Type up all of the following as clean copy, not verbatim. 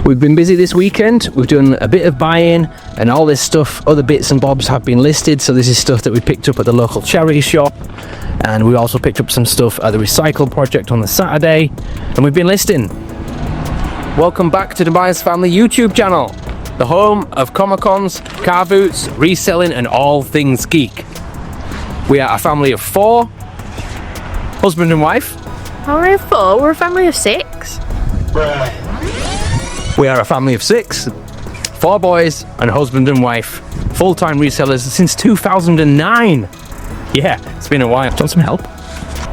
We've been busy this weekend. We've done a bit of buying and all this stuff, other bits and bobs have been listed. So this is stuff that we picked up at the local charity shop, and we also picked up some stuff at the Recycle project on the Saturday, and we've been listing. Welcome back to Demize Family YouTube channel, the home of Comic-Cons, car boots, reselling and all things geek. We are a family of 4, husband and wife. Family of 4? We're a family of 6. We are a family of 6, 4 boys and husband and wife, full-time resellers since 2009. Yeah, it's been a while. Want some help?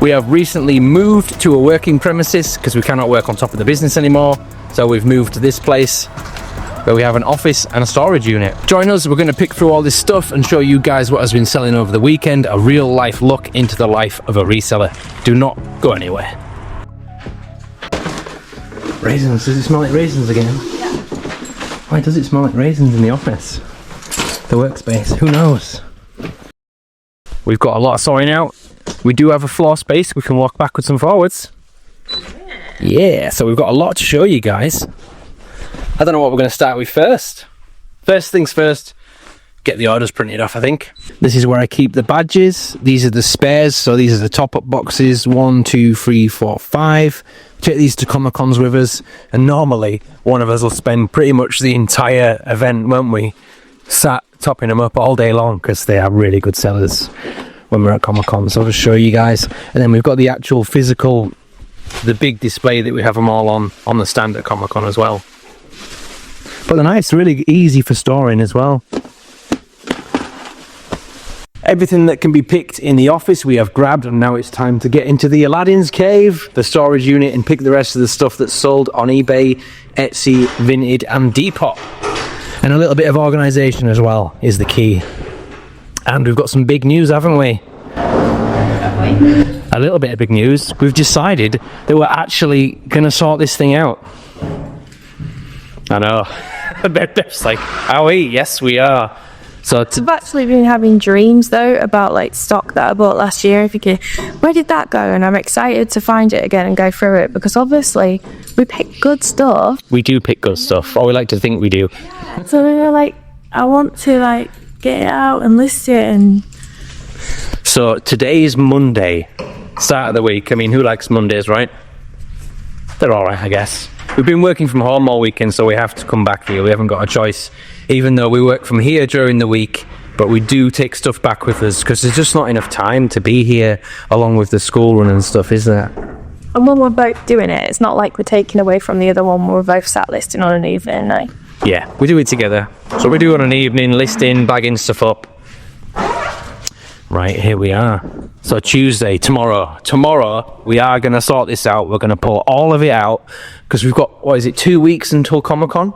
We have recently moved to a working premises because we cannot work on top of the business anymore. So we've moved to this place where we have an office and a storage unit. Join us, we're going to pick through all this stuff and show you guys what has been selling over the weekend, a real life look into the life of a reseller. Do not go anywhere. Raisins, does it smell like raisins again? Yeah. Why does it smell like raisins in the office? The workspace, who knows? We've got a lot of sorting out. We do have a floor space, we can walk backwards and forwards. Yeah, so we've got a lot to show you guys. I don't know what we're going to start with first. First things first, get the orders printed off, I think. This is where I keep the badges. These are the spares, so these are the top-up boxes. 1, 2, 3, 4, 5. Take these to Comic-Cons with us, and normally one of us will spend pretty much the entire event, won't we, sat topping them up all day long, because they are really good sellers when we're at Comic-Con. So I'll just show you guys. And then we've got the actual physical, the big display that we have them all on the stand at Comic-Con as well. But they're nice, really easy for storing as well. Everything that can be picked in the office we have grabbed, and now it's time to get into the Aladdin's Cave, the storage unit, and pick the rest of the stuff that's sold on eBay, Etsy, Vinted and Depop. And a little bit of organisation as well is the key. And we've got some big news, haven't we? A little bit of big news. We've decided that we're actually going to sort this thing out. I know. Beth's like, are we? Yes, we are. So I've actually been having dreams though about like stock that I bought last year. If you could, where did that go? And I'm excited to find it again and go through it, because obviously we pick good stuff. We do pick good stuff, or we like to think we do. Yeah. So then like, I want to like get it out and list it. And so today is Monday, start of the week. I mean, who likes Mondays, right? They're all right, I guess. We've been working from home all weekend, so we have to come back here. We haven't got a choice, even though we work from here during the week, but we do take stuff back with us because there's just not enough time to be here along with the school run and stuff, is there? And when we're both doing it, it's not like we're taking away from the other one. We're both sat listing on an evening night. Yeah, we do it together. So we do it on an evening, listing, bagging stuff up. Right, here we are. So Tuesday, tomorrow we are going to sort this out. We're going to pull all of it out because we've got, what is it, 2 weeks until Comic-Con?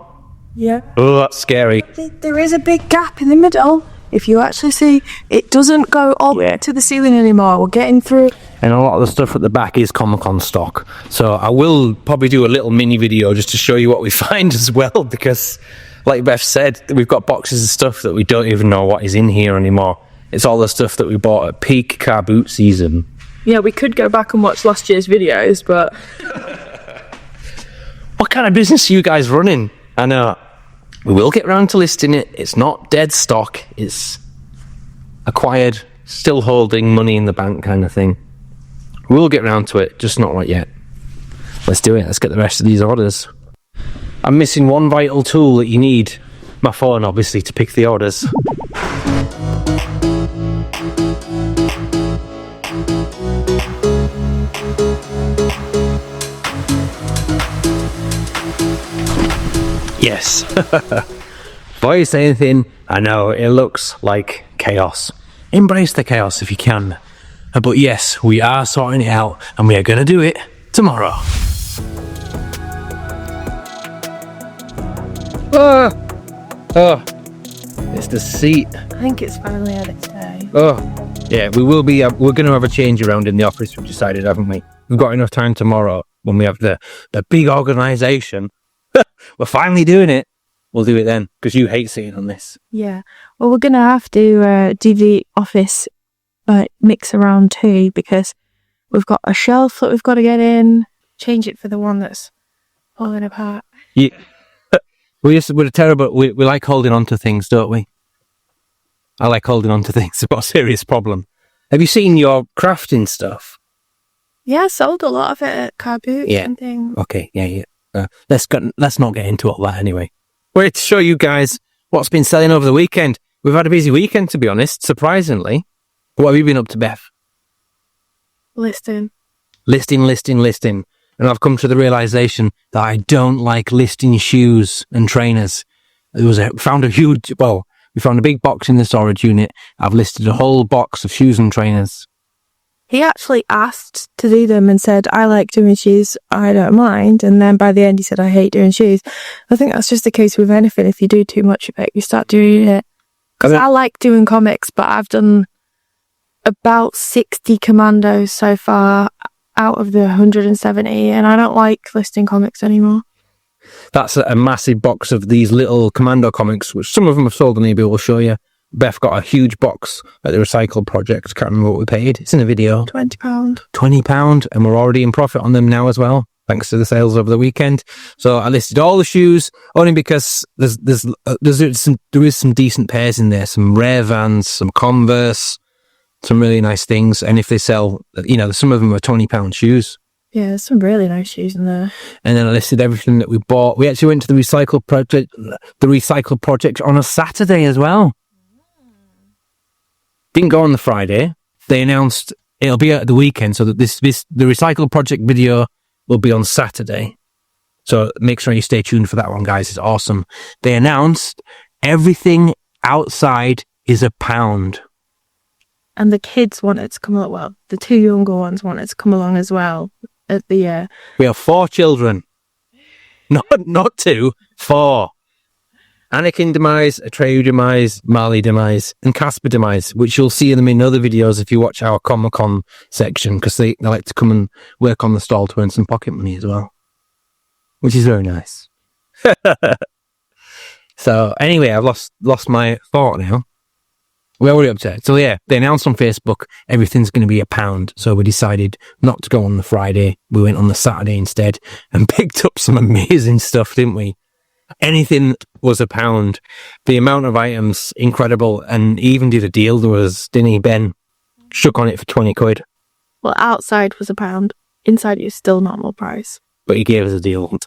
Yeah. Oh, that's scary. There is a big gap in the middle. If you actually see, it doesn't go all the way to the ceiling anymore. We're getting through. And a lot of the stuff at the back is Comic-Con stock. So I will probably do a little mini video just to show you what we find as well, because like Beth said, we've got boxes of stuff that we don't even know what is in here anymore. It's all the stuff that we bought at peak car boot season. Yeah, we could go back and watch last year's videos, but... What kind of business are you guys running? I know. We will get round to listing it. It's not dead stock. It's acquired, still holding money in the bank kind of thing. We'll get round to it, just not right yet. Let's do it. Let's get the rest of these orders. I'm missing one vital tool that you need. My phone, obviously, to pick the orders. Yes. Before you say anything, I know it looks like chaos. Embrace the chaos if you can. But yes, we are sorting it out, and we are going to do it tomorrow. Oh, it's the seat. I think it's finally had its day. Oh, yeah, we will be. We're going to have a change around in the office, we've decided, haven't we? We've got enough time tomorrow when we have the big organisation. We're finally doing it. We'll do it then, because you hate sitting on this. Yeah. Well, we're going to have to do the office mix around too, because we've got a shelf that we've got to get in, change it for the one that's falling apart. Yeah. We're terrible. We like holding on to things, don't we? I like holding on to things. I've got a serious problem. Have you seen your crafting stuff? Yeah, I sold a lot of it at car boots and things. Okay, yeah. Let's not get into all that anyway. We're here to show you guys what's been selling over the weekend. We've had a busy weekend, to be honest, surprisingly. What have you been up to, Beth? Listing. And I've come to the realization that I don't like listing shoes and trainers. We found a big box in the storage unit. I've listed a whole box of shoes and trainers. He actually asked to do them and said, I like doing shoes, I don't mind. And then by the end he said, I hate doing shoes. I think that's just the case with anything. If you do too much of it, you start doing it. Because I like doing comics, but I've done about 60 commandos so far out of the 170, and I don't like listing comics anymore. That's a massive box of these little commando comics, which some of them have sold on eBay. We'll show you. Beth got a huge box at the Recycle Project. Can't remember what we paid. It's in a video. £20. £20, and we're already in profit on them now as well, thanks to the sales over the weekend. So I listed all the shoes only because there is some decent pairs in there, some Rare Vans, some Converse, some really nice things. And if they sell, some of them are £20 shoes. Yeah, there's some really nice shoes in there. And then I listed everything that we bought. We actually went to the Recycle Project on a Saturday as well. Didn't go on the Friday. They announced it'll be at the weekend, so that the Recycle Project video will be on Saturday. So make sure you stay tuned for that one, guys. It's awesome. They announced everything outside is £1. And the kids wanted to come along. Well, the two younger ones wanted to come along as well at the. We have 4 children. Not 2, 4. Anakin Demise, Atreyu Demise, Marley Demise, and Casper Demise, which you'll see them in other videos if you watch our Comic-Con section, because they like to come and work on the stall to earn some pocket money as well, which is very nice. So anyway, I've lost my thought now. Where were we up to? So yeah, they announced on Facebook everything's going to be £1. So we decided not to go on the Friday. We went on the Saturday instead and picked up some amazing stuff, didn't we? Anything was £1. The amount of items, incredible. And he even did a deal. There was, didn't he, Ben? Shook on it for 20 quid. Well, outside was £1. Inside it was still normal price. But he gave us a deal.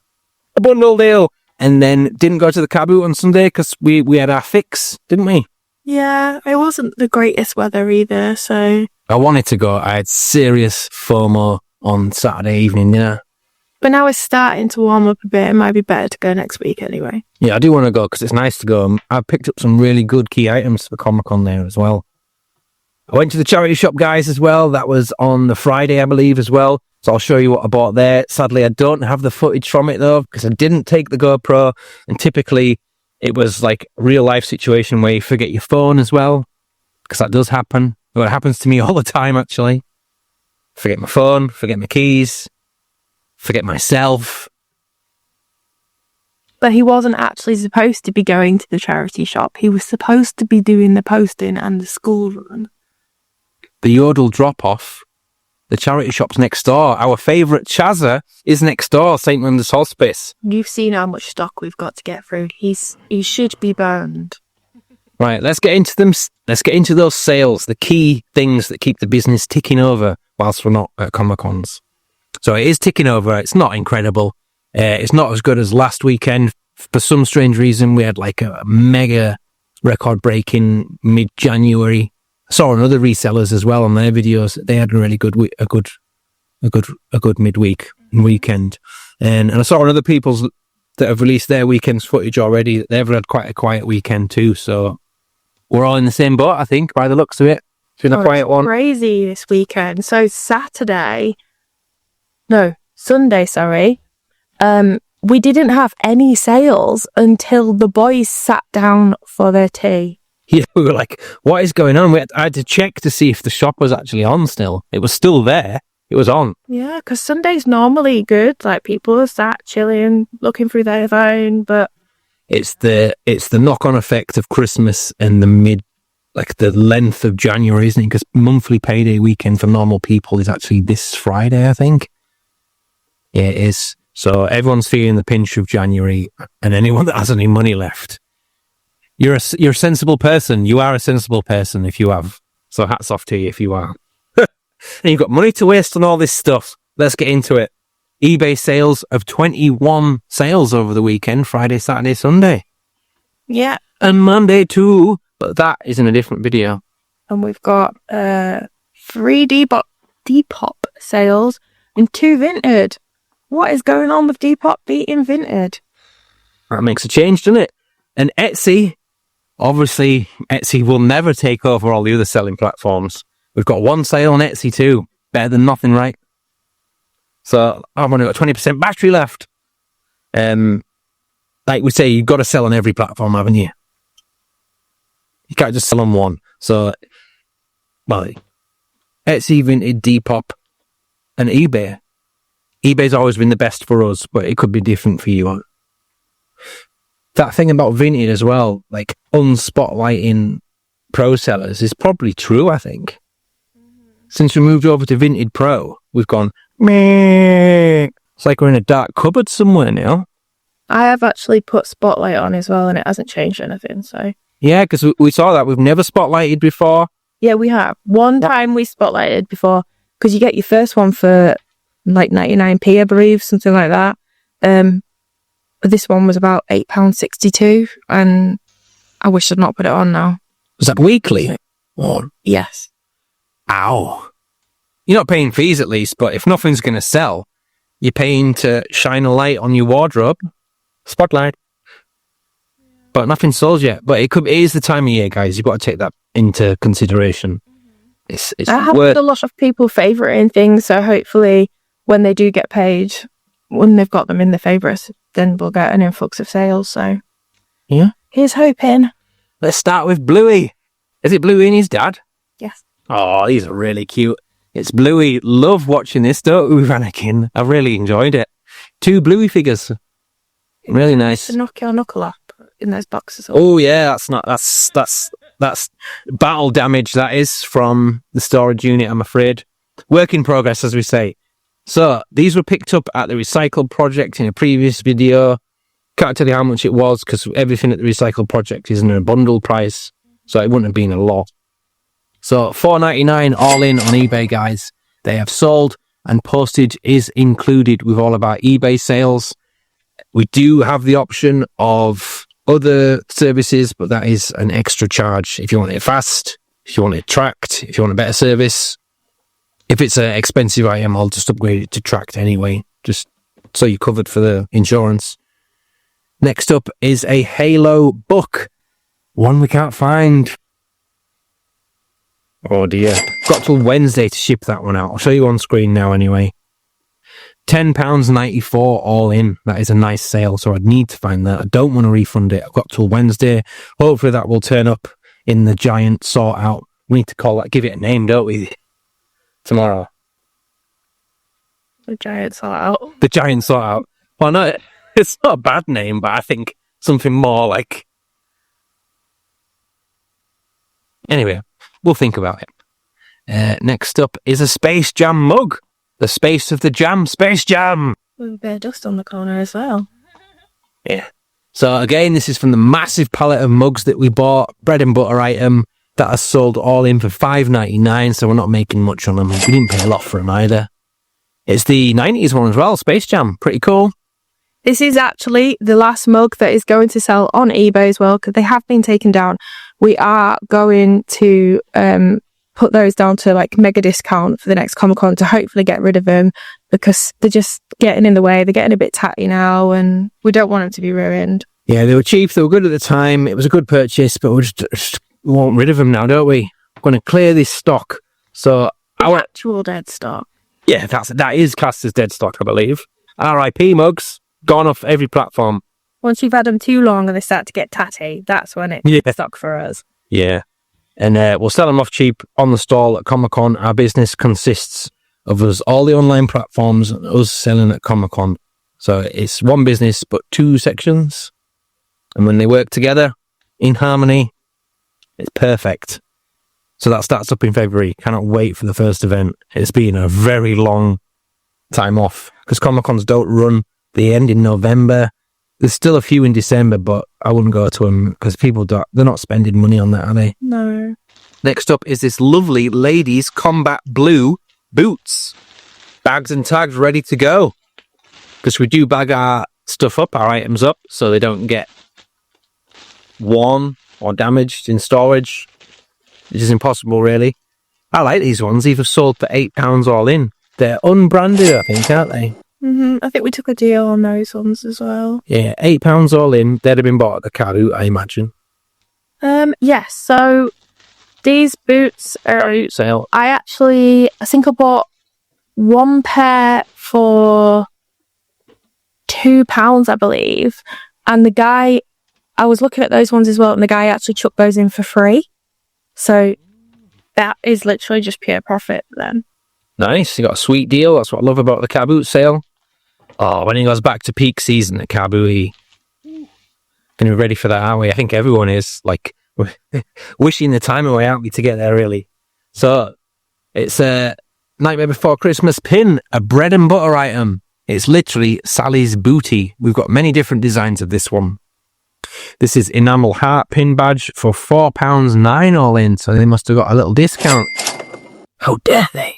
A bundle deal. And then didn't go to the car boot on Sunday because we had our fix, didn't we? Yeah, it wasn't the greatest weather either, so... I wanted to go. I had serious FOMO on Saturday evening, yeah. But now it's starting to warm up a bit. It might be better to go next week anyway. Yeah, I do want to go because it's nice to go. I picked up some really good key items for Comic-Con there as well. I went to the charity shop, guys, as well. That was on the Friday, I believe, as well. So I'll show you what I bought there. Sadly, I don't have the footage from it, though, because I didn't take the GoPro. And typically, it was like a real-life situation where you forget your phone as well, because that does happen. Well, it happens to me all the time, actually. Forget my phone, forget my keys, forget myself. But he wasn't actually supposed to be going to the charity shop. He was supposed to be doing the posting and the school run. The Yodel drop-off. The charity shop's next door. Our favourite Chazza is next door, St. Munder's Hospice. You've seen how much stock we've got to get through. He should be burned. Right, let's get into them. Let's get into those sales, the key things that keep the business ticking over whilst we're not at Comic-Cons. So it is ticking over. It's not incredible. It's not as good as last weekend. For some strange reason, we had like a mega record-breaking mid-January. I saw on other resellers as well on their videos. They had a really good midweek and weekend. And I saw on other people's that have released their weekend's footage already. They've had quite a quiet weekend too. So we're all in the same boat, I think, by the looks of it. It's been a quiet one. Crazy this weekend. So Sunday, sorry. We didn't have any sales until the boys sat down for their tea. Yeah, we were like, what is going on? I had to check to see if the shop was actually on still. It was still there. It was on. Yeah, because Sunday's normally good. Like, people are sat chilling, looking through their phone, but... It's the knock-on effect of Christmas and the length of January, isn't it? Because monthly payday weekend for normal people is actually this Friday, I think. Yeah, it is. So everyone's feeling the pinch of January, and anyone that has any money left, you're a sensible person. You are a sensible person if you have. So hats off to you if you are. And you've got money to waste on all this stuff. Let's get into it. eBay sales of 21 sales over the weekend, Friday, Saturday, Sunday. Yeah. And Monday too, but that is in a different video. And we've got 3 Depop sales and 2 Vinted. What is going on with Depop beating Vinted? That makes a change, doesn't it? And Etsy, obviously, Etsy will never take over all the other selling platforms. We've got 1 sale on Etsy too. Better than nothing, right? So I've only got 20% battery left. Like we say, you've got to sell on every platform, haven't you? You can't just sell on one. So, well, Etsy, Vinted, Depop, and eBay. eBay's always been the best for us, but it could be different for you. That thing about Vinted as well, like unspotlighting pro sellers, is probably true, I think. Since we moved over to Vinted Pro, we've gone, meh. It's like we're in a dark cupboard somewhere now. I have actually put Spotlight on as well, and it hasn't changed anything, so... Yeah, because we saw that. We've never spotlighted before. Yeah, we have. One time we spotlighted before, because you get your first one for like 99p, I believe, something like that. This one was about £8.62, and I wish I'd not put it on now. Was that weekly? Oh, Yes. ow. You're not paying fees at least, but if nothing's going to sell, you're paying to shine a light on your wardrobe. Spotlight. But nothing sold yet. But it is the time of year, guys. You've got to take that into consideration. It's I have worth... a lot of people favouring things, so hopefully when they do get paid, when they've got them in the favourites, then we'll get an influx of sales. So yeah, here's hoping. Let's start with Bluey. Is it Bluey and his dad? Yes. Oh, these are really cute. It's Bluey. Love watching this, don't we, Anakin? I really enjoyed it. 2 Bluey figures. Really nice. To knock your knuckle up in those boxes. Oh yeah, that's battle damage. That is from the storage unit, I'm afraid. Work in progress, as we say. So these were picked up at the Recycle Project in a previous video. Can't tell you how much it was because everything at the Recycle Project is in a bundle price, so it wouldn't have been a lot. So $4.99 all in on eBay, guys. They have sold, and postage is included with all of our eBay sales. We do have the option of other services, but that is an extra charge if you want it fast, if you want it tracked, if you want a better service. If it's an expensive item, I'll just upgrade it to tracked anyway, just so you're covered for the insurance. Next up is a Halo book. One we can't find. Oh dear. Got till Wednesday to ship that one out. I'll show you on screen now anyway. £10.94 all in. That is a nice sale, so I'd need to find that. I don't want to refund it. I've got till Wednesday. Hopefully that will turn up in the giant sort out. We need to call that, give it a name, don't we? Tomorrow. The giant sort out. The giant sort out. Well, no, it's not a bad name, but I think something more like... Anyway, we'll think about it. Next up is a Space Jam mug. The space of the jam, Space Jam. With a bit of dust on the corner as well. Yeah. So again, this is from the massive palette of mugs that we bought. Bread and butter item that are sold all in for $5.99. So we're not making much on them. We didn't pay a lot for them either. It's the 90s one as well, Space Jam. Pretty cool. This is actually the last mug that is going to sell on eBay as well, because they have been taken down. We are going to put those down to like mega discount for the next Comic-Con to hopefully get rid of them, because they're just getting in the way. They're getting a bit tatty now, and we don't want them to be ruined. Yeah, they were cheap. They were good at the time. It was a good purchase, but we just want rid of them now, don't we? We're going to clear this stock. So our actual dead stock. Yeah, that is classed as dead stock, I believe. RIP mugs. Gone off every platform. Once you've had them too long and they start to get tatty, that's when it's stuck for us. Yeah. And we'll sell them off cheap on the stall at Comic-Con. Our business consists of us, all the online platforms, and us selling at Comic-Con. So it's one business, but 2 sections. And when they work together in harmony, it's perfect. So that starts up in February. Cannot wait for the first event. It's been a very long time off because Comic-Cons don't run They end in November. There's still a few in December, but I wouldn't go to them because they're not spending money on that, are they? No. Next up is this lovely ladies combat blue boots. Bags and tags ready to go. Because we do bag our stuff up, our items up, so they don't get worn or damaged in storage, which is impossible, really. I like these ones. These were sold for £8 all in. They're unbranded, I think, aren't they? I think we took a deal on those ones as well. Yeah, £8 all in. They'd have been bought at the car route, I imagine. Yes, so these boots are... Sale. I think I bought one pair for £2, I believe. And the guy, I was looking at those ones as well, and the guy actually chucked those in for free. So that is literally just pure profit then. Nice. You got a sweet deal. That's what I love about the car boot sale. Oh, when it goes back to peak season at car boot, going to be ready for that, aren't we? I think everyone is, like, wishing the time away, aren't we, to get there, really? So, it's a Nightmare Before Christmas pin, a bread and butter item. It's literally Sally's booty. We've got many different designs of this one. This is enamel heart pin badge for £4.09 all in, so they must have got a little discount. How dare they?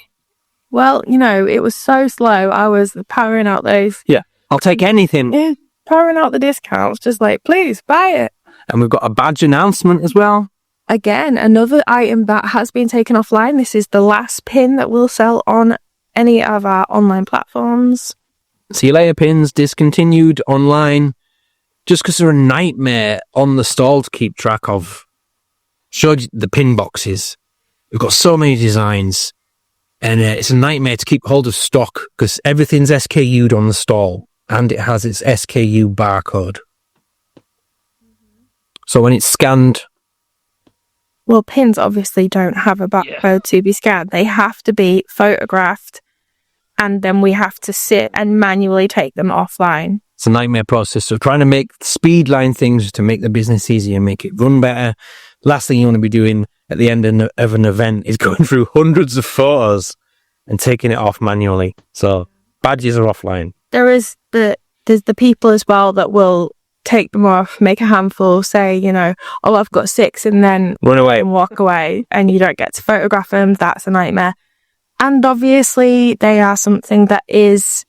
Well, you know, it was so slow. I was powering out those. Yeah, I'll take anything. Yeah, powering out the discounts, just like, please buy it. And we've got a badge announcement as well. Again, another item that has been taken offline. This is the last pin that we'll sell on any of our online platforms. See you later pins, discontinued online. Just because they're a nightmare on the stall to keep track of. Showed you the pin boxes. We've got so many designs. And it's a nightmare to keep hold of stock because everything's SKU'd on the stall and it has its SKU barcode. So when it's scanned... Well, pins obviously don't have a barcode to be scanned. They have to be photographed and then we have to sit and manually take them offline. It's a nightmare process. So trying to make speed line things to make the business easier, make it run better. Last thing you want to be doing at the end of an event is going through hundreds of photos and taking it off manually. So badges are offline. There's the people as well that will take them off, make a handful, say, you know, oh, I've got 6, and then run away and walk away, and you don't get to photograph them. That's a nightmare. And obviously they are something that is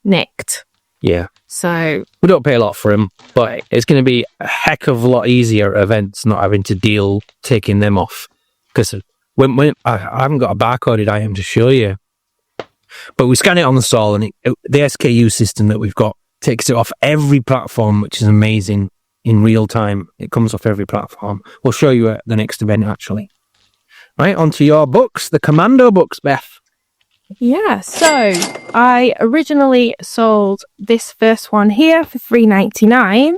nicked. Yeah. So we don't pay a lot for them, but it's going to be a heck of a lot easier at events not having to deal taking them off. Because when I haven't got a barcoded item to show you, but we scan it on the stall, and the SKU system that we've got takes it off every platform, which is amazing in real time. It comes off every platform. We'll show you at the next event, actually. Right, onto your books, the Commando books, Beth. Yeah, so I originally sold this first one here for $3.99,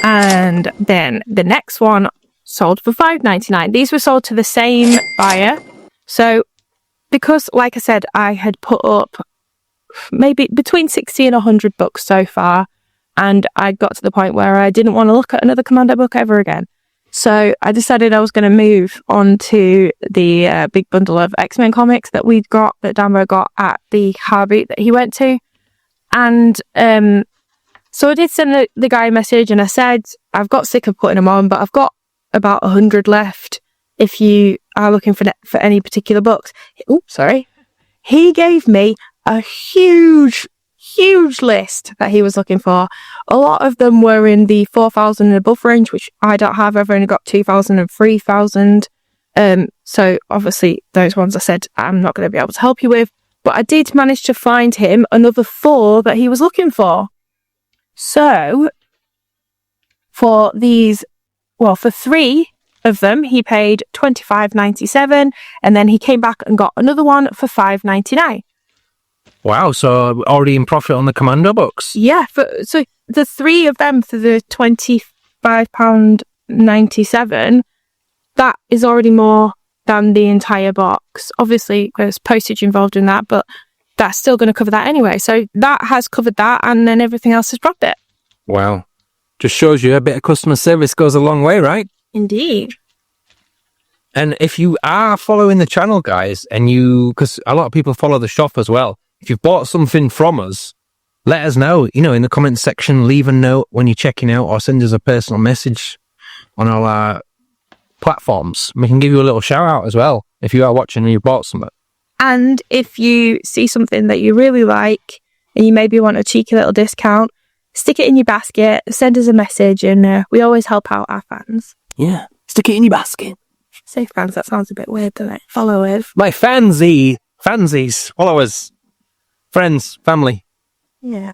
and then the next one sold for $5.99. These were sold to the same buyer. So because, like I said, I had put up maybe between 60 and 100 books so far, and I got to the point where I didn't want to look at another Commando book ever again. So I decided I was going to move on to the big bundle of X-Men comics that Damo got at the car boot that he went to. And so I did send the guy a message, and I said, I've got sick of putting them on, but I've got about 100 left if you are looking for any particular books. Oh, sorry. He gave me a huge list that he was looking for. A lot of them were in the 4,000 and above range, which I don't have. I've only got 2,000 and 3,000. So obviously those ones I said I'm not going to be able to help you with, but I did manage to find him another 4 that he was looking for. So for these, well, for 3 of them, he paid $25.97, and then he came back and got another one for $5.99. Wow, so already in profit on the Commando books. Yeah, so the 3 of them for the £25.97, that is already more than the entire box. Obviously, there's postage involved in that, but that's still going to cover that anyway. So that has covered that, and then everything else has profit. Wow. Just shows you a bit of customer service goes a long way, right? Indeed. And if you are following the channel, guys, and because a lot of people follow the shop as well, if you've bought something from us, let us know, in the comments section. Leave a note when you're checking out, or send us a personal message on our platforms. We can give you a little shout out as well if you are watching and you bought something. And if you see something that you really like and you maybe want a cheeky little discount, stick it in your basket, send us a message, and we always help out our fans. Yeah, stick it in your basket. Say fans, that sounds a bit weird, doesn't it? Followers. My fansies, followers, friends, family. Yeah.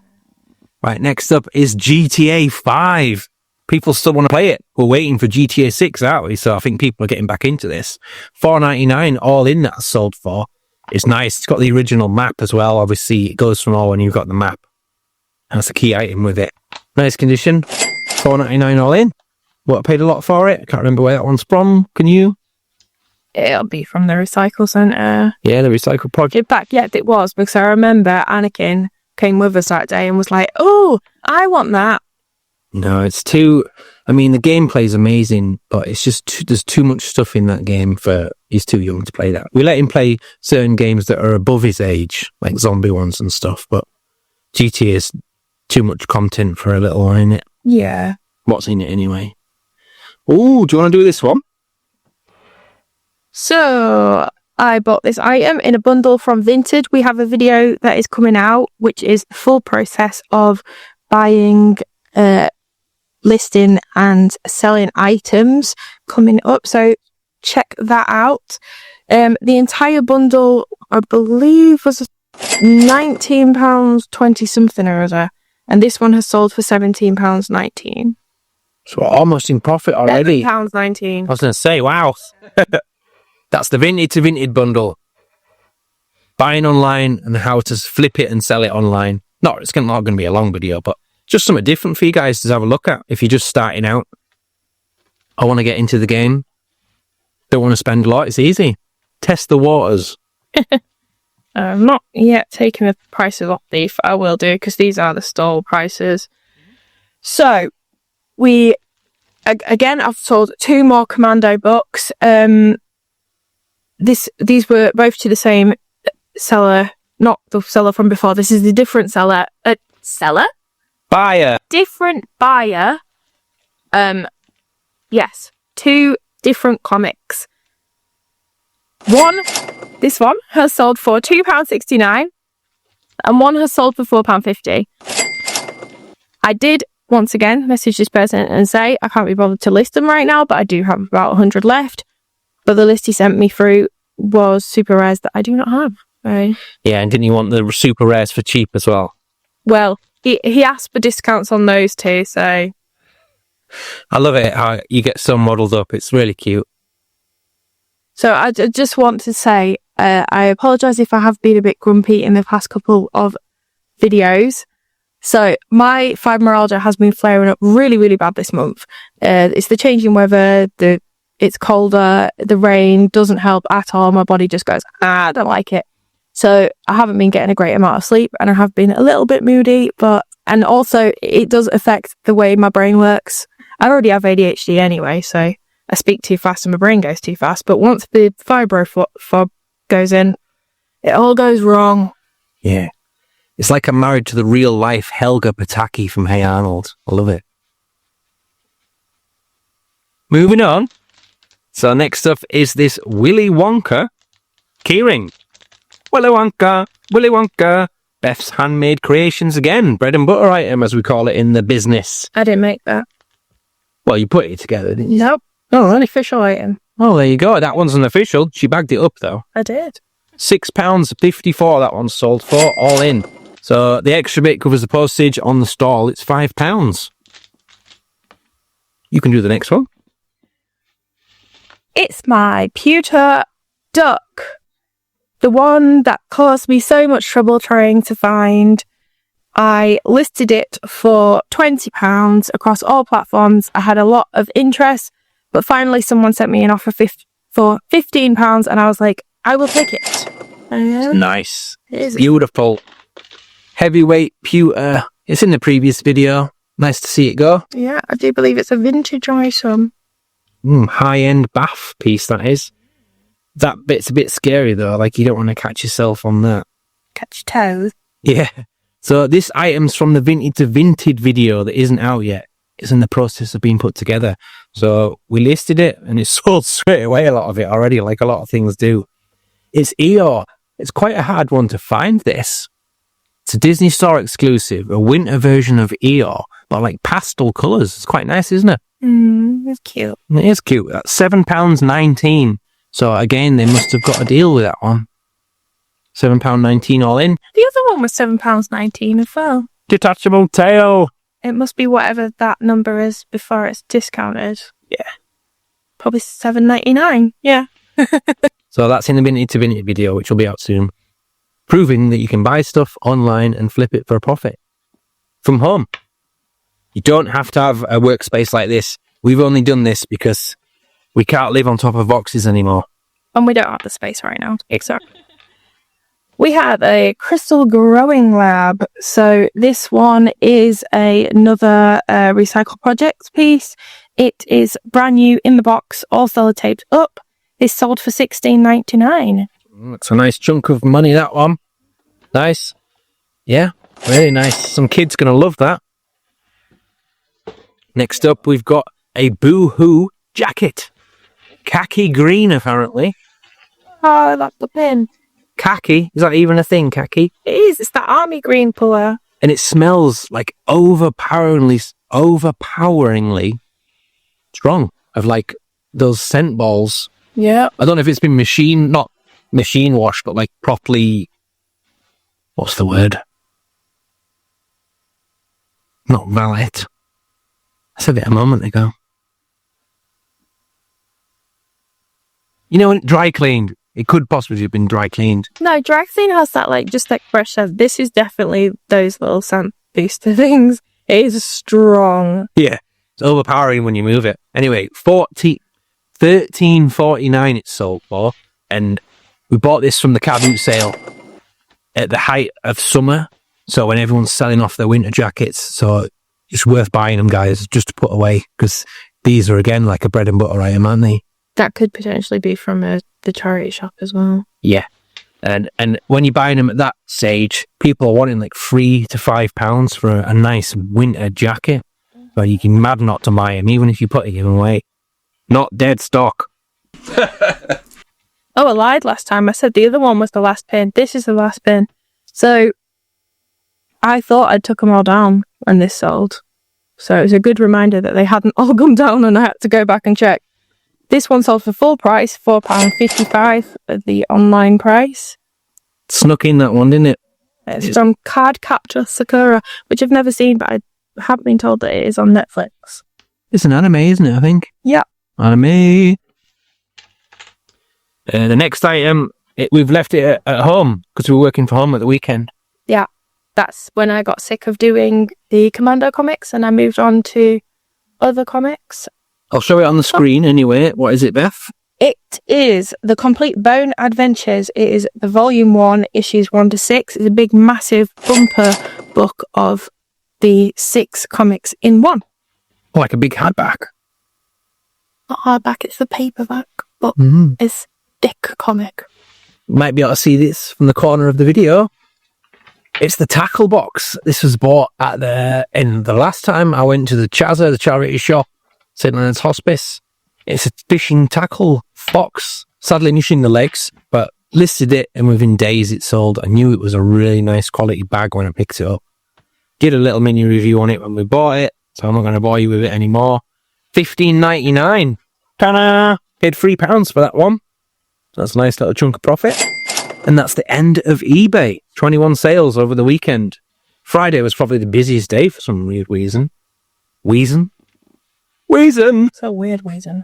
Right, next up is GTA 5. People still want to play it. We're waiting for GTA 6, aren't we? So I think people are getting back into this. $4.99 all in that's sold for. It's nice. It's got the original map as well. Obviously, it goes from all when you've got the map. That's a key item with it. Nice condition. $4.99 all in. What, I paid a lot for it? I can't remember where that one's from. Can you? It'll be from the recycle centre. Yeah, the recycle project. In fact, yeah, it was, because I remember Anakin came with us that day and was like, oh, I want that. No, it's too... I mean, the gameplay's amazing, but it's just... there's too much stuff in that game for... He's too young to play that. We let him play certain games that are above his age, like zombie ones and stuff, but GTA is too much content for a little one, innit? Yeah. What's in it anyway? Oh, do you want to do this one? So, I bought this item in a bundle from Vinted. We have a video that is coming out, which is the full process of buying, listing and selling items coming up. So, check that out. The entire bundle, I believe, was £19.20 something or other. And this one has sold for £17.19. So we're almost in profit already. £11.19. I was going to say, wow. That's the vintage to vintage bundle. Buying online and how to flip it and sell it online. It's not going to be a long video, but just something different for you guys to have a look at. If you're just starting out, I want to get into the game. Don't want to spend a lot. It's easy. Test the waters. I'm not yet taking the prices off these. I will do, because these are the store prices. So, I've sold 2 more Commando books. These were both to the same seller, not the seller from before. This is the different seller. Seller? Buyer. Different buyer. Yes. 2 different comics. This one has sold for £2.69 and one has sold for £4.50. I did, once again, message this person and say I can't be bothered to list them right now, but I do have about 100 left. But the list he sent me through was super rares that I do not have. Right? Yeah, and didn't you want the super rares for cheap as well? Well, he asked for discounts on those too, so... I love it how you get so modelled up. It's really cute. So I just want to say, I apologise if I have been a bit grumpy in the past couple of videos. So my fibromyalgia has been flaring up really, really bad this month. It's the changing weather, it's colder, the rain doesn't help at all. My body just goes, I don't like it. So I haven't been getting a great amount of sleep, and I have been a little bit moody, and also it does affect the way my brain works. I already have ADHD anyway, so I speak too fast and my brain goes too fast. But once the fibro fog goes in, it all goes wrong. Yeah. It's like I'm married to the real life Helga Pataki from Hey Arnold. I love it. Moving on. So next up is this Willy Wonka keyring. Willy Wonka, Willy Wonka. Beth's handmade creations again. Bread and butter item, as we call it in the business. I didn't make that. Well, you put it together, didn't you? Nope. Oh, an official item. Oh, there you go. That one's an official. She bagged it up, though. I did. £6.54 that one sold for, all in. So the extra bit covers the postage on the stall. It's £5. You can do the next one. It's my pewter duck. The one that caused me so much trouble trying to find. I listed it for £20 across all platforms. I had a lot of interest, but finally someone sent me an offer for £15, and I was like, I will take it. Nice. It is beautiful. Heavyweight pewter. It's in the previous video. Nice to see it go. Yeah, I do believe it's a vintage item. High-end bath piece, that is. That bit's a bit scary, though. Like, you don't want to catch yourself on that. Catch your toes. Yeah. So this item's from the Vinted to Vinted video that isn't out yet. It's in the process of being put together. So we listed it and it's sold straight away, a lot of it already, like a lot of things do. It's Eeyore. It's quite a hard one to find, this. It's a Disney Store exclusive, a winter version of Eeyore, but like pastel colours. It's quite nice, isn't it? It's cute. It is cute. That's £7.19. So again, they must have got a deal with that one. £7.19 all in. The other one was £7.19 as well. Detachable tail. It must be whatever that number is before it's discounted. Yeah. Probably $7.99. Yeah. So that's in the Vinted to Vinted video, which will be out soon. Proving that you can buy stuff online and flip it for a profit. From home. You don't have to have a workspace like this. We've only done this because we can't live on top of boxes anymore. And we don't have the space right now. Exactly. We have a crystal growing lab. So this one is another recycle projects piece. It is brand new in the box, all sellotaped up. It's sold for $16.99. That's a nice chunk of money, that one. Nice. Yeah, really nice. Some kid's going to love that. Next up, we've got a Boo-Hoo jacket. Khaki green, apparently. Oh, I like the pin. Khaki? Is that even a thing, khaki? It is. It's that army green colour. And it smells like overpoweringly strong. Of like those scent balls. Yeah. I don't know if it's been not machine washed, but like properly, what's the word? Not valet. I said it a moment ago. You know, when dry cleaned. It could possibly have been dry cleaned. No, dry clean has that like just like fresh scent. This is definitely those little scent booster things. It is strong. Yeah, it's overpowering when you move it. Anyway, $13.49 it's sold for, and we bought this from the car boot sale at the height of summer. So when everyone's selling off their winter jackets, so it's worth buying them, guys, just to put away, because these are again like a bread and butter item, aren't they? That could potentially be from the charity shop as well. Yeah. And when you're buying them at that stage, people are wanting like £3 to £5 for a nice winter jacket. So you can mad not to buy them, even if you put them away. Not dead stock. Oh, I lied last time. I said the other one was the last pin. This is the last pin. So I thought I took them all down when this sold. So it was a good reminder that they hadn't all come down and I had to go back and check. This one sold for full price, £4.55 at the online price. Snuck in that one, didn't it? It's from Card Capture Sakura, which I've never seen, but I have been told that it is on Netflix. It's an anime, isn't it, I think? Yeah. Anime. The next item, we've left it at home because we were working from home at the weekend. Yeah. That's when I got sick of doing the Commando comics and I moved on to other comics. I'll show it on the screen anyway. What is it, Beth? It is The Complete Bone Adventures. It is the volume 1, issues 1 to 6. It's a big, massive bumper book of the 6 comics in one. Like a big hardback. Not hardback, it's the paperback book. It's thick comic. You might be able to see this from the corner of the video. It's the tackle box. This was bought at the last time I went to the Chazza, the charity shop, St. Leonard's Hospice. It's a fishing tackle box. Sadly missing the legs, but listed it and within days it sold. I knew it was a really nice quality bag when I picked it up. Did a little mini review on it when we bought it, so I'm not going to bore you with it anymore. $15.99. Ta-da! Paid £3 for that one. So that's a nice little chunk of profit. And that's the end of eBay. 21 sales over the weekend. Friday was probably the busiest day for some weird reason. Wheezing? So weird, Wheezing.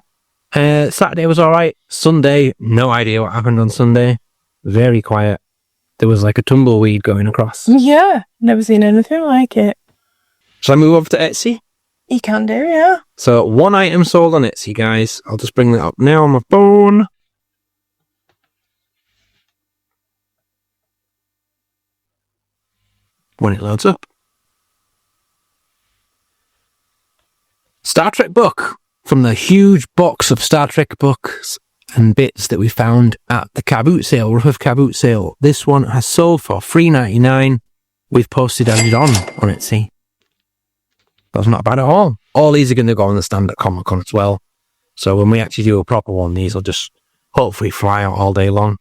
Saturday was alright. Sunday, no idea what happened on Sunday. Very quiet. There was like a tumbleweed going across. Yeah, never seen anything like it. Shall I move over to Etsy? You can do, yeah. So, one item sold on Etsy, guys. I'll just bring that up now on my phone. When it loads up. Star Trek book from the huge box of Star Trek books and bits that we found at the car boot sale, Rough Car Boot sale. This one has sold for $3.99. we've posted added on Etsy. That's not bad at all. All these are going to go on the stand at Comic-Con as well. So when we actually do a proper one, these will just hopefully fly out all day long.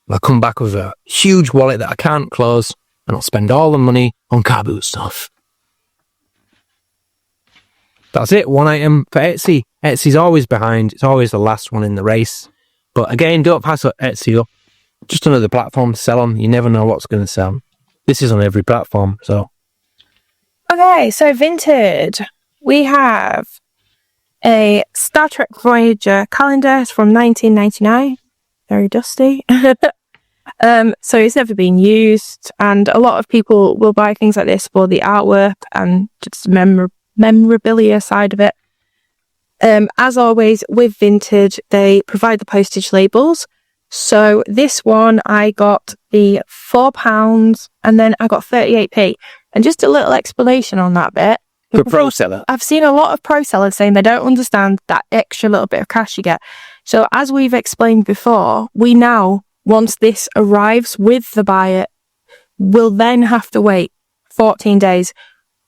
And I'll come back with a huge wallet that I can't close, and I'll spend all the money on car boot stuff. That's it, one item for Etsy. Etsy's always behind. It's always the last one in the race. But again, don't pass Etsy up. Just another platform to sell on. You never know what's going to sell. This is on every platform, so. Okay, so Vinted. We have a Star Trek Voyager calendar. It's from 1999. Very dusty. So it's never been used. And a lot of people will buy things like this for the artwork and just memorabilia side of it. As always, with Vinted, they provide the postage labels. So this one, I got the £4 and then I got 38p. And just a little explanation on that bit. For pro seller. I've seen a lot of pro sellers saying they don't understand that extra little bit of cash you get. So as we've explained before, we now, once this arrives with the buyer, will then have to wait 14 days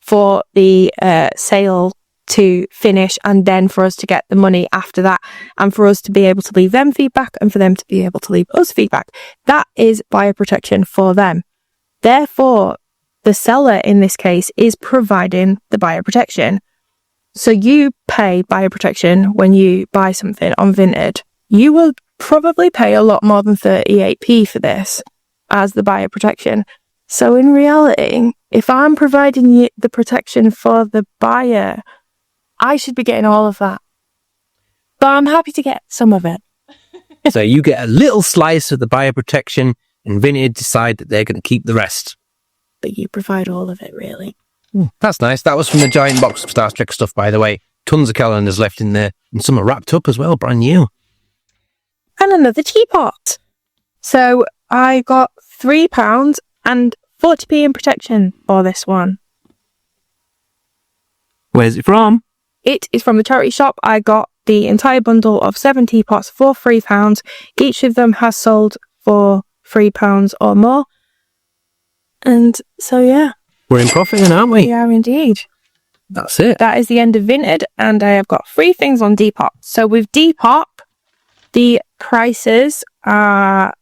for the sale to finish, and then for us to get the money after that, and for us to be able to leave them feedback and for them to be able to leave us feedback. That is buyer protection for them. Therefore, the seller in this case is providing the buyer protection. So you pay buyer protection when you buy something on Vinted. You will probably pay a lot more than 38p for this as the buyer protection. So in reality, if I'm providing you the protection for the buyer, I should be getting all of that. But I'm happy to get some of it. So you get a little slice of the buyer protection, and Vinted decide that they're going to keep the rest. But you provide all of it, really. That's nice. That was from the giant box of Star Trek stuff, by the way. Tons of calendars left in there, and some are wrapped up as well, brand new. And another teapot. So I got £3 and 40p in protection for this one. Where's it from? It is from the charity shop. I got the entire bundle of 7 teapots for £3. Each of them has sold for £3 or more. And so, yeah. We're in profit then, aren't we? We are indeed. That's it. That is the end of Vinted, and I have got 3 things on Depop. So with Depop, the prices are,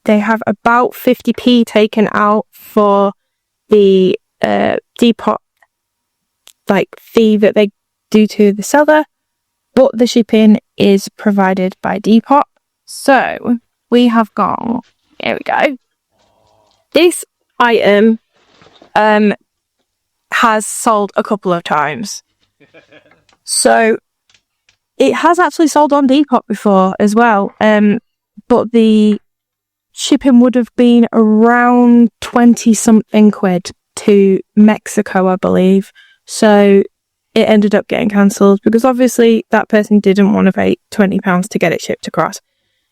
they have about 50p taken out for the Depop fee that they do to the seller, but the shipping is provided by Depop. So we have got, here we go. This item has sold a couple of times. So it has actually sold on Depop before as well. But the shipping would have been around 20 something quid to Mexico, I believe. So it ended up getting cancelled because obviously that person didn't want to pay £20 to get it shipped across.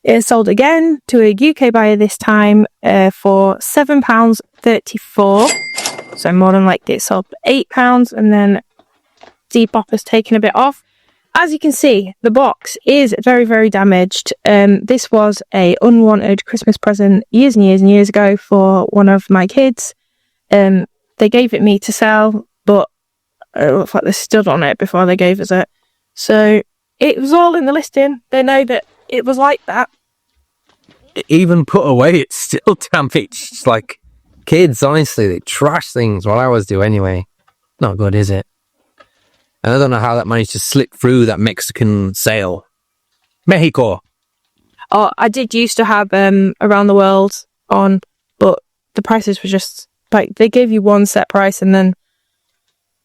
It is sold again to a UK buyer this time for £7.34. So more than likely it sold for £8, and then Depop has taken a bit off. As you can see, the box is very, very damaged. This was a unwanted Christmas present years and years and years ago for one of my kids. They gave it me to sell, but it looks like they stood on it before they gave us it. So it was all in the listing. They know that it was like that. Even put away, it's still damaged. It's like kids, honestly, they trash things. Well, I always do anyway. Not good, is it? And I don't know how that managed to slip through that Mexican sale. Mexico. Oh, I did used to have around the world on, but the prices were just like, they gave you one set price and then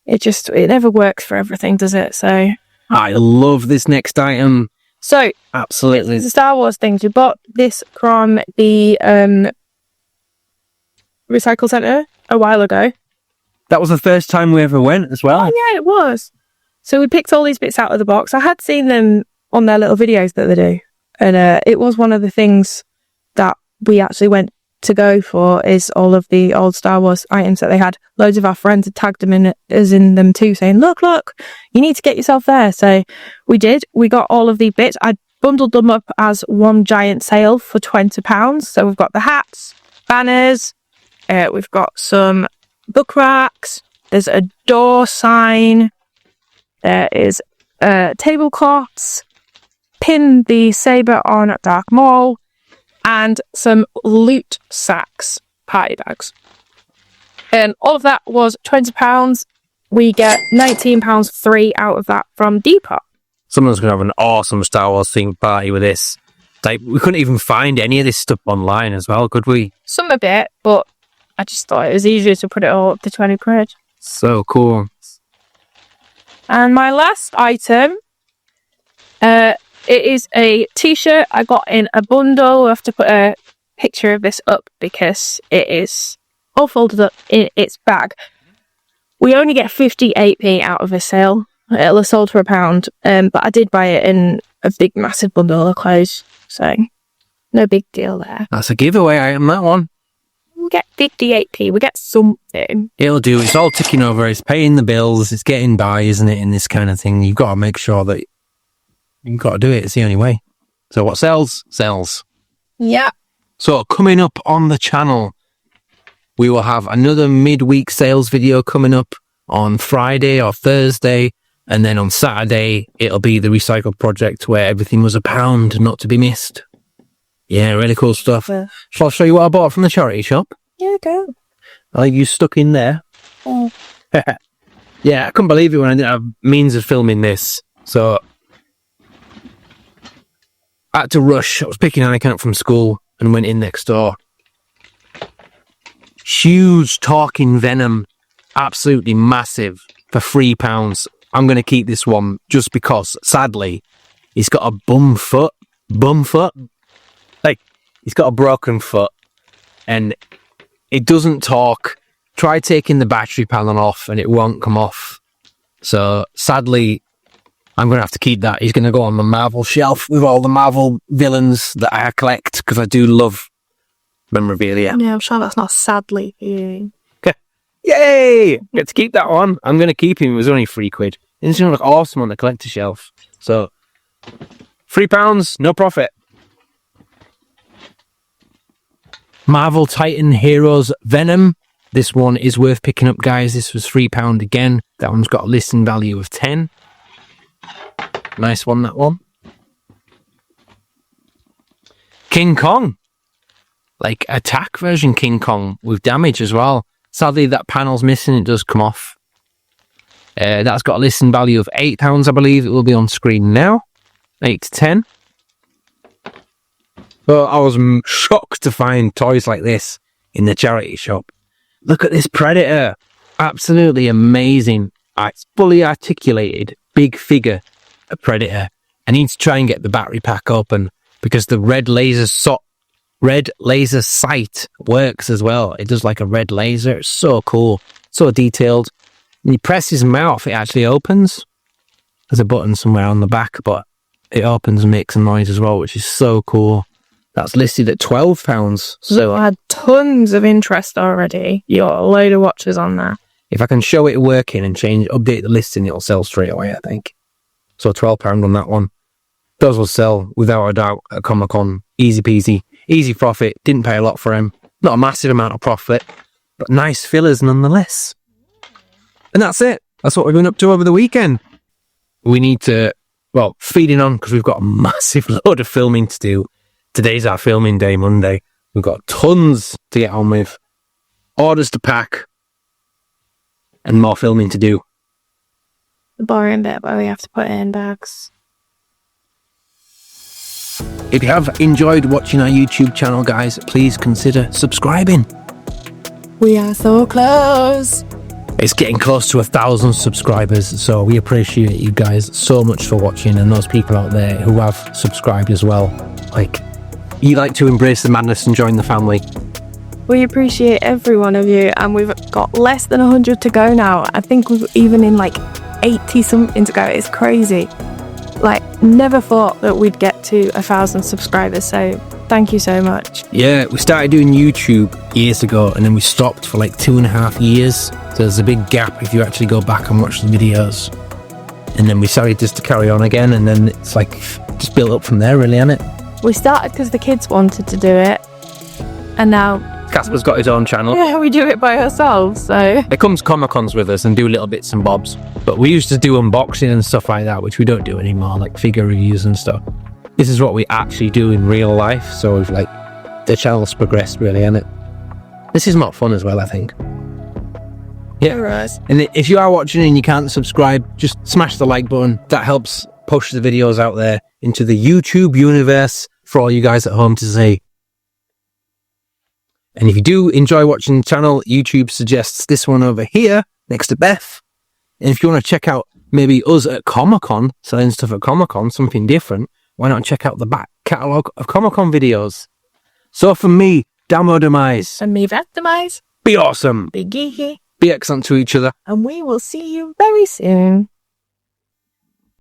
it never works for everything, does it? So I love this next item. So absolutely, it's the Star Wars things. We bought this from the recycle centre a while ago. That was the first time we ever went as well. Oh yeah, it was. So we picked all these bits out of the box. I had seen them on their little videos that they do, and it was one of the things that we actually went to go for, is all of the old Star Wars items that they had. Loads of our friends had tagged them in them too, saying, look, you need to get yourself there. So we did. We got all of the bits. I bundled them up as one giant sale for £20. So we've got the hats, banners, We've got some book racks. There's a door sign. There is tablecloths. Pin the saber on Dark Maul. And some loot sacks, party bags. And all of that was £20. We get £19 free out of that from Depop. Someone's going to have an awesome Star Wars themed party with this. Like, we couldn't even find any of this stuff online as well, could we? Some of it, but I just thought it was easier to put it all up to 20 quid. So cool. And my last item, it is a t-shirt I got in a bundle. We'll have to put a picture of this up because it is all folded up in its bag. We only get 58p out of a sale. It'll have sold for £1, but I did buy it in a big, massive bundle of clothes, so no big deal there. That's a giveaway item, that one. We get 58p, we get something. It'll do, it's all ticking over, it's paying the bills, it's getting by, isn't it, in this kind of thing. You've got to make sure that you've got to do it, it's the only way. So what sells, sells. Yeah. So coming up on the channel, we will have another midweek sales video coming up on Friday or Thursday. And then on Saturday, it'll be the recycle project where everything was £1, not to be missed. Yeah, really cool stuff. Yeah. Shall I show you what I bought from the charity shop? Yeah, go. Are you stuck in there? Oh. Yeah, I couldn't believe it when I didn't have means of filming this. So I had to rush. I was picking Anakin up from school and went in next door. Huge talking venom. Absolutely massive for £3. I'm going to keep this one just because, sadly, he's got a bum foot. Like, he's got a broken foot and it doesn't talk. Try taking the battery panel off and it won't come off. So, sadly, I'm going to have to keep that. He's going to go on my Marvel shelf with all the Marvel villains that I collect because I do love memorabilia. Yeah, I'm sure that's not sadly for you. Yay! Get to keep that one. I'm going to keep him. It was only £3. It's going to look awesome on the collector shelf. So, £3, no profit. Marvel Titan Heroes Venom. This one is worth picking up, guys. This was £3 again. That one's got a listing value of 10. Nice one, that one. King Kong. Like, attack version King Kong with damage as well. Sadly, that panel's missing. It does come off. That's got a listing value of £8, I believe. It will be on screen now. 8 to 10. But I was shocked to find toys like this in the charity shop. Look at this Predator. Absolutely amazing. It's fully articulated, big figure of Predator. I need to try and get the battery pack up, and because the red laser sight works as well. It does like a red laser. It's so cool. So detailed. When you press his mouth, it actually opens. There's a button somewhere on the back, but it opens and makes a noise as well, which is so cool. That's listed at £12. So I had tons of interest already. You got a load of watches on there. If I can show it working and update the listing, it'll sell straight away, I think. So £12 on that one. Those will sell without a doubt at Comic-Con. Easy peasy. Easy profit. Didn't pay a lot for him. Not a massive amount of profit, but nice fillers nonetheless. And that's it. That's what we've been up to over the weekend. We need to, feeding on because we've got a massive load of filming to do. Today's our filming day, Monday. We've got tons to get on with. Orders to pack. And more filming to do. The boring bit where we have to put it in bags. If you have enjoyed watching our YouTube channel, guys, please consider subscribing. We are so close. It's getting close to 1,000 subscribers, so we appreciate you guys so much for watching, and those people out there who have subscribed as well. You like to embrace the madness and join the family. We appreciate every one of you, and we've got less than 100 to go now. I think we're even in 80 something to go. It's crazy. Never thought that we'd get to 1,000 subscribers, so thank you so much. Yeah, we started doing YouTube years ago, and then we stopped for 2.5 years. So there's a big gap if you actually go back and watch the videos. And then we started just to carry on again, and then it's just built up from there, really, hasn't it? We started because the kids wanted to do it, and now Casper's got his own channel. Yeah, we do it by ourselves, so. He comes Comic-Cons with us and do little bits and bobs. But we used to do unboxing and stuff like that, which we don't do anymore, like figure reviews and stuff. This is what we actually do in real life, so we've like, the channel's progressed really, hasn't it? This is more fun as well, I think. Yeah. Right. And if you are watching and you can't subscribe, just smash the like button. That helps push the videos out there into the YouTube universe for all you guys at home to see. And if you do enjoy watching the channel, YouTube suggests this one over here next to Beth. And if you want to check out maybe us at Comic-Con, selling stuff at Comic-Con, something different, why not check out the back catalogue of Comic-Con videos? So from me, Damo Demize. And me, Demize. Be awesome. Be geeky. Be excellent to each other. And we will see you very soon.